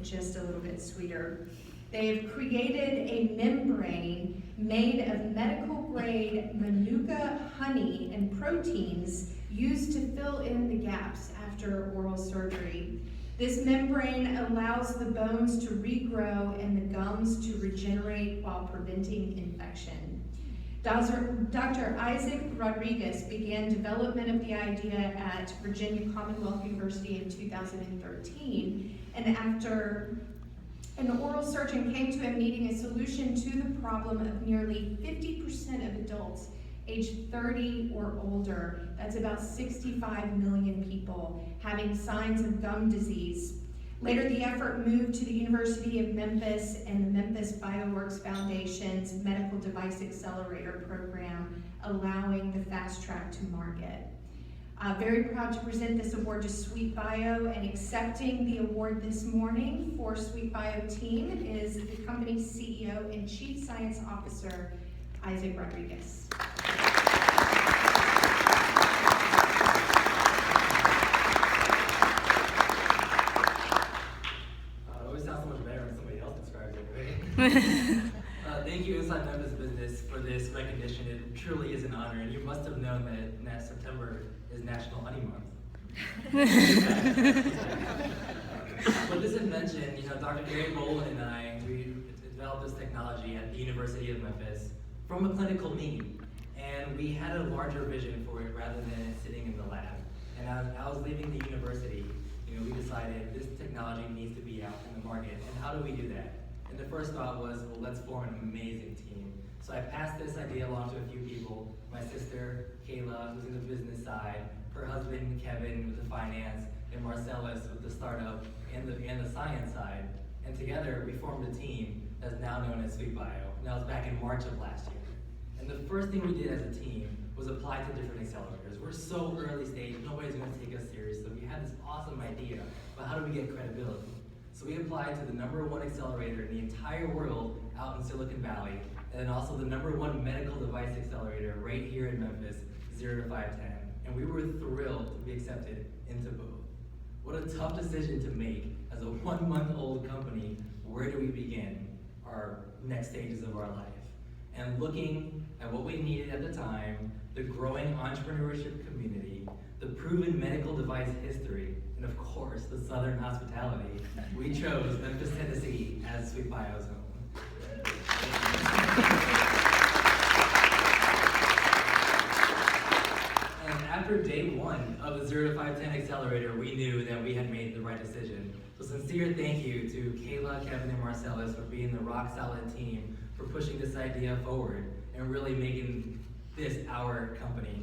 just a little bit sweeter. They have created a membrane made of medical-grade manuka honey and proteins used to fill in the gaps after oral surgery. This membrane allows the bones to regrow and the gums to regenerate while preventing infection. Dr. Isaac Rodriguez began development of the idea at Virginia Commonwealth University in 2013, and after an oral surgeon came to him needing a solution to the problem of nearly 50% of adults aged 30 or older, that's about 65 million people, having signs of gum disease. Later, the effort moved to the University of Memphis and the Memphis BioWorks Foundation's Medical Device Accelerator Program, allowing the fast track to market. Very proud to present this award to SweetBio, and accepting the award this morning for SweetBio team is the company's CEO and Chief Science Officer, Isaac Rodriguez. Thank you, Inside Memphis Business, for this recognition. It truly is an honor, and you must have known that September is National Honey Month. With this invention, Dr. Gary Boland and I, we developed this technology at the University of Memphis from a clinical need, and we had a larger vision for it rather than it sitting in the lab. And as I was leaving the university, we decided this technology needs to be out in the market, and how do we do that? And the first thought was, well, let's form an amazing team. So I passed this idea along to a few people. My sister, Kayla, who's in the business side, her husband, Kevin, with the finance, and Marcellus with the startup and the science side. And together, we formed a team that's now known as SweetBio. And that was back in March of last year. And the first thing we did as a team was apply to different accelerators. We're so early stage, nobody's going to take us serious. So we had this awesome idea, but how do we get credibility? So we applied to the #1 accelerator in the entire world out in Silicon Valley, and then also the #1 medical device accelerator right here in Memphis, 0 to 510. And we were thrilled to be accepted into both. What a tough decision to make as a 1-month-old company. Where do we begin our next stages of our life? And looking at what we needed at the time, the growing entrepreneurship community, the proven medical device history, and of course, the Southern hospitality, we chose Memphis, Tennessee as SweetBio's home. And after day 1 of the 0 to 510 accelerator, we knew that we had made the right decision. So sincere thank you to Kayla, Kevin, and Marcellus for being the rock-solid team, for pushing this idea forward and really making this our company.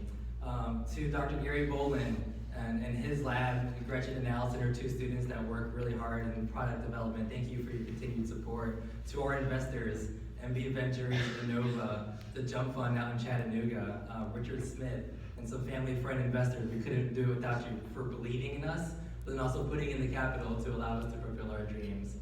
To Dr. Gary Boland and his lab, Gretchen and Allison are 2 students that work really hard in product development. Thank you for your continued support. To our investors, MB Ventures, Innova, the Jump Fund out in Chattanooga, Richard Smith, and some family friend investors. We couldn't do it without you for believing in us, but then also putting in the capital to allow us to fulfill our dreams.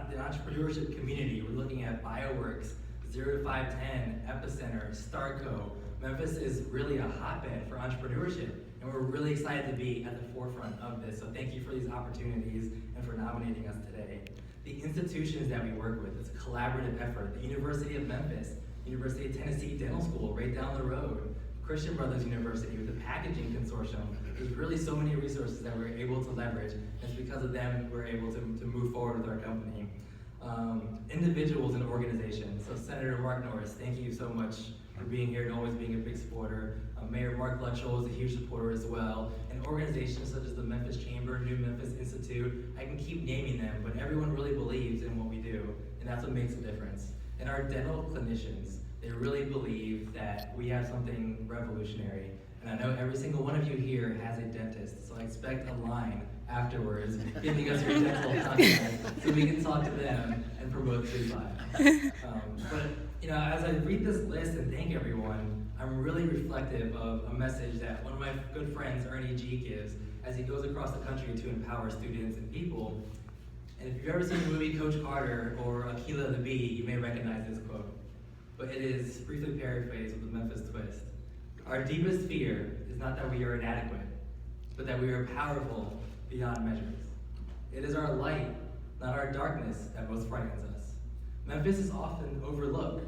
The entrepreneurship community, we're looking at BioWorks, 0 to 510, Epicenter, Starco. Memphis is really a hotbed for entrepreneurship, and we're really excited to be at the forefront of this. So thank you for these opportunities and for nominating us today. The institutions that we work with, it's a collaborative effort. The University of Memphis, University of Tennessee Dental School right down the road, Christian Brothers University with the packaging consortium. There's really so many resources that we're able to leverage, and it's because of them we're able to move forward with our company. Individuals and organizations. So Senator Mark Norris, thank you so much for being here and always being a big supporter. Mayor Mark Luttrell is a huge supporter as well. And organizations such as the Memphis Chamber, New Memphis Institute, I can keep naming them, but everyone really believes in what we do, and that's what makes a difference. And our dental clinicians, they really believe that we have something revolutionary. And I know every single one of you here has a dentist, so I expect a line afterwards giving us your dental contact so we can talk to them and promote SweetBio. But as I read this list and thank everyone, I'm really reflective of a message that one of my good friends, Ernie G, gives as he goes across the country to empower students and people. And if you've ever seen the movie Coach Carter or Aquila the Bee, you may recognize this quote. But it is briefly paraphrased with a Memphis twist. Our deepest fear is not that we are inadequate, but that we are powerful beyond measures. It is our light, not our darkness, that most frightens us. Memphis is often overlooked,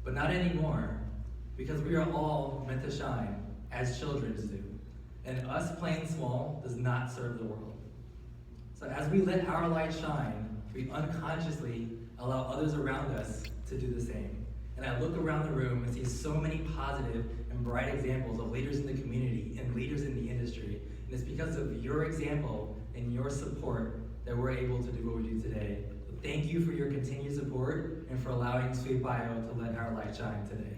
but not anymore, because we are all meant to shine, as children do. And us playing small does not serve the world. So as we let our light shine, we unconsciously allow others around us to do the same. And I look around the room and see so many positive and bright examples of leaders in the community and leaders in the industry. And it's because of your example and your support that we're able to do what we do today. So thank you for your continued support and for allowing SweetBio to let our light shine today.